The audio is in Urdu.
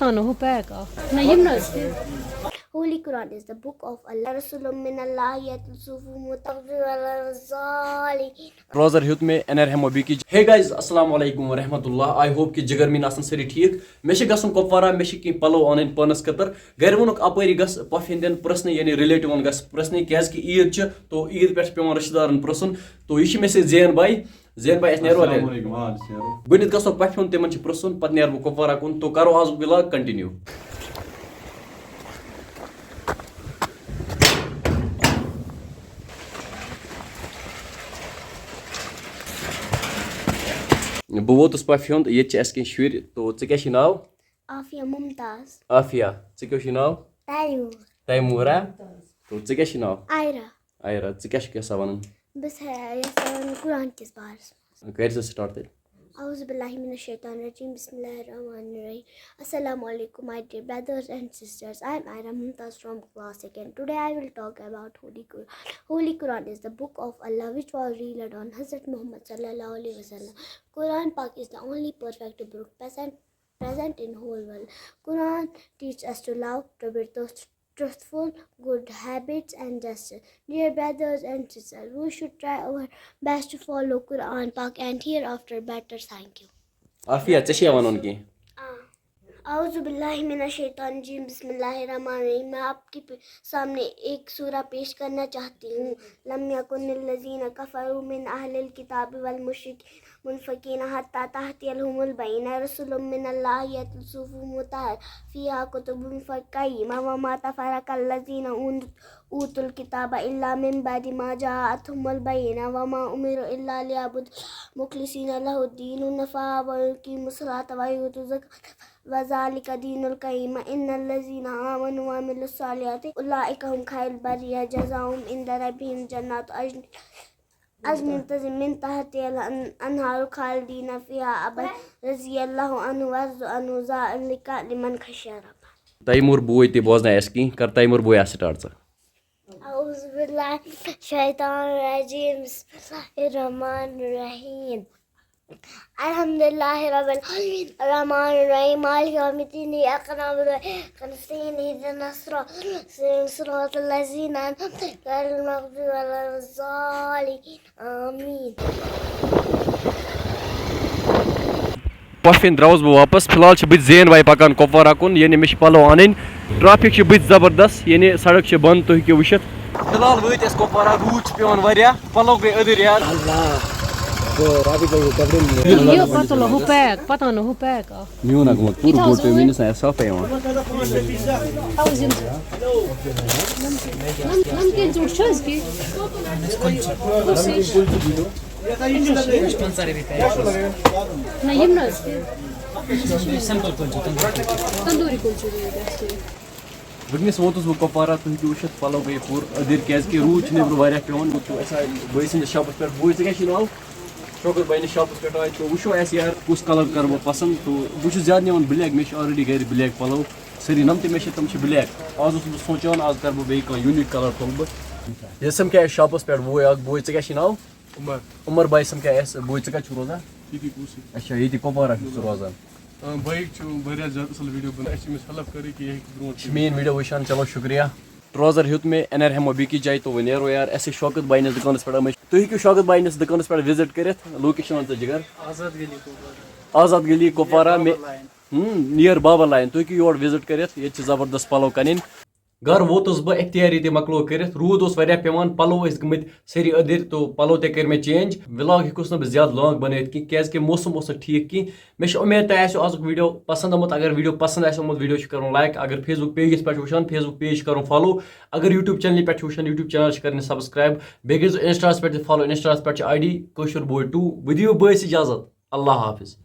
پتہ نہ ہو پیک نہ یم نہ Holy Quran is the book of Allah. Rasulun min Allah yatsufu mutaqbil al-zali. روزر ہیوت میں انر ہیمو بی کی ہے گائز السلام علیکم ورحمۃ اللہ آئی ہوپ کہ جگر مین آسن ساری ٹھیک مے گژھُن کپوارہ مے کی پلو ان پانس خطر گھر وونُک اپٲری گژھ پۄفہِ ہِنٛدٮ۪ن پرٛژھنہِ یعنی رِلیٹِوَن گژھ پرٛژھنہِ کیازِ کہ عیٖد چھِ تو عیٖد پٮ۪ٹھ چھِ پیٚوان رِشتہٕ دارن پرٛژھُن تو یہِ چھِ مےٚ سۭتۍ زین باے أسۍ نیرو گۄڈنٮ۪تھ گژھو پۄفہِ ہُنٛد تِمن چھِ پرٛژھُن پتہٕ نیرٕ بہٕ کپوارہ کُن تو کرو آزُک وِلاگ کنٹِنیو بہٕ ووتُس پۄفہِ ہُنٛد ییٚتہِ چھِ اَسہِ کینٛہہ شُرۍ تو ژےٚ کیٛاہ چھُے ناو Afia Mumtaz. عافیہ ژےٚ کیٛاہ چھُے ناو Tayyur. تیموٗرا تو ژےٚ کیٛاہ چھُے ناو Aira. آیرا ژٕ کیٛاہ چھُکھ یژھان وَنُن بس ہے یَژھان قرآن کِس بارس منٛز کٔرۍ زِ سٹاٹ تیٚلہِ أعوذ باللہ من الشیطان الرجیم بسم اللہ الرحمن الرحیم السلام علیکم my dear brothers and sisters. I am Aira Mumtaz from class 2nd. Today I will talk about Holy Quran. Holy Quran is the book of Allah which was revealed on Hazrat Muhammad sallallahu alaihi wasallam. Quran Pak is the only perfect book present in whole world. Quran teaches us to love, to be truthful, good habits and justice. Dear brothers and sisters, we should try our best to follow Quran Pak and hereafter better. Thank you. Aafia ژےٚ چھے وَنُن کینٛہہ اعوذ باللہ من الشیطان الرجیم بسم اللہ الرحمن الرحیم میں آپ کے سامنے ایک سورہ پیش کرنا چاہتی ہوں. لم یکن الذین کفروا من اہل الکتاب والمشرکین منفکین حتی تأتیہم البینہ رسول من اللہ یتلو صحف فیہا کتب قیمہ وما تفرق الذین اوتوا الکتاب الا من بعد ما جاءتهم البینہ وما امروا الا لیعبدوا مخلصین لہ الدین حنفاء ویقیموا الصلاۃ ویؤتوا الزکاۃ وذلك دین القیم ان الذین آمنوا وعملوا الصالحات اولئک هم خیر البریہ جزاؤہم عند ربہم جنات عدن من تحتہا الانہار خالدین فیہا ابدا رضی اللہ عنہ ورضوا عنہ ذلک لمن خشی ربہ. تیمور بوے تہِ بوزناے اَسہِ کینٛہہ کر تیمور بوے سٹاٹ ژٕ اعوذ باللہ من الشیطان الرجیم بسم اللہ الرحمن الرحیم الحمدللہ رب العالمین الرحمن الرحیم مالک یوم الدین ایاک نعبد و ایاک نستعین اہدنا الصراط الذین انعمت علیہم غیر المغضوب علیہم ولا الضالین آمین. پۄفہِ ہِنٛدۍ درٛاوُس بہٕ واپس فی الحال چھِ بہٕ زین باے پکان کپوارہ کُن یعنی مےٚ چھِ پلو انٕنۍ ٹریفک چھِ بٕتھِ زبردست یعنی سڑک چھِ بنٛد تُہۍ ہیٚکِو وٕچھِتھ فی الحال وٲتۍ أسۍ کپوارہ روٗد چھُ پیٚوان واریاہ پلو گٔے أدٕرۍ یار یہ پتہ نہ ہو پیک پتہ نہ ہو پیک میون ہا گوٚمُت پوٗرٕ بوٚڑ پیٚو میٲنِس نہٕ صافٕے یِوان نمکین ژوٚٹ چھِ حظ کینٛہہ نہ یم نہ تندوری کلچے وٕنکیٚنس ووتُس بہٕ کپوارہ تُہۍ ہیٚکِو وٕچھِتھ پلو گٔے پوٗرٕ أدٕرۍ کیازِ کہِ روٗد چھُ نیٚبرٕ واریاہ پیٚوان گوٚو اَسہِ آے بٲے سٕنٛدِس شاپس پٮ۪ٹھ بوے ژےٚ کیٛاہ چھُے ناو شوکر بٲے نِس شاپس پٮ۪ٹھ آے تو وٕچھو اَسہِ یار کُس کلر کرٕ بہٕ پسنٛد تو بہٕ چھُس زیادٕ نِوان بلیک مےٚ چھِ آلریڈی گرِ بلیک پلو سٲری نم تہِ مےٚ چھِ تِم چھِ بلیک آز اوسُس بہٕ سونٛچان آز کرٕ بہٕ بیٚیہِ کانٛہہ یوٗنیٖک کلر تُلہٕ بہٕ یہِ سمکھے اَسہِ شاپس پٮ۪ٹھ بوے اکھ بوے ژےٚ کیٛاہ چھُے ناو عمر باے سمکھے اَسہِ بوے ژٕ کتہِ چھُکھ روزان اچھا ییٚتہِ کپوارہ چھُکھ ژٕ روزان بایک چھُ واریاہ زیادٕ اَصٕل ویٖڈیو بَنان اَسہِ چھِ أمِس ہیٚلٕپ کَرٕنۍ کہِ یہِ ہیٚکہِ برونٛٹھ چھِ میٲنۍ ویٖڈیو وٕچھان چلو شُکریہ ٹروزر ہیوٚت مےٚ انر ہیمو بیٚکِس جایہِ تو وۄنۍ نیرو یار اَسہِ شوکت باے نِس دُکانس پٮ۪ٹھ تُہۍ ہیٚکِو شوکت باے نِس دُکانس پٮ۪ٹھ وِزٹ کٔرِتھ لوکیشن وَن ژٕ جِگر آزاد گلی کپوارہ نِیر بابا لایِن تُہۍ ہیٚکِو یور وِزٹ کٔرِتھ ییٚتہِ چھِ زبردست پلو کَنٕنۍ گرٕ ووتُس بہٕ اختیاری تہِ مۄکلو کٔرِتھ روٗد اوس واریاہ پیٚوان پلو ٲسۍ گٔمٕتۍ سٲری أدٕرۍ تو پلو تہِ کٔرۍ مےٚ چینج وِلاگ ہیٚکُس نہٕ بہٕ زیادٕ لانگ بنٲیِتھ کینٛہہ کیازِ کہِ موسم اوس نہٕ ٹھیٖک کینٛہہ مےٚ چھِ اُمید تۄہہِ آسیو آزُک ویٖڈیو پسنٛد آمُت اگر ویٖڈیو پسنٛد آسہِ آمُت ویٖڈیو چھُ کرُن لایک اگر فیس بُک پیجَس پٮ۪ٹھ چھُ وٕچھان فیس بُک پیج چھُ کرُن فالو اگر یوٗٹیوٗب چنلہِ پٮ۪ٹھ چھُ وٕچھان یوٗٹیوٗب چنل چھِ کرٕنۍ سبسکرایب بیٚیہِ کٔرۍزیو اِنسٹاہَس پٮ۪ٹھ تہِ فالو اِنسٹاہَس پٮ۪ٹھ چھِ آی ڈی کٲشُر بوے 2 بہٕ دِیِو بٲیِس اِجازت اللہ حافظ.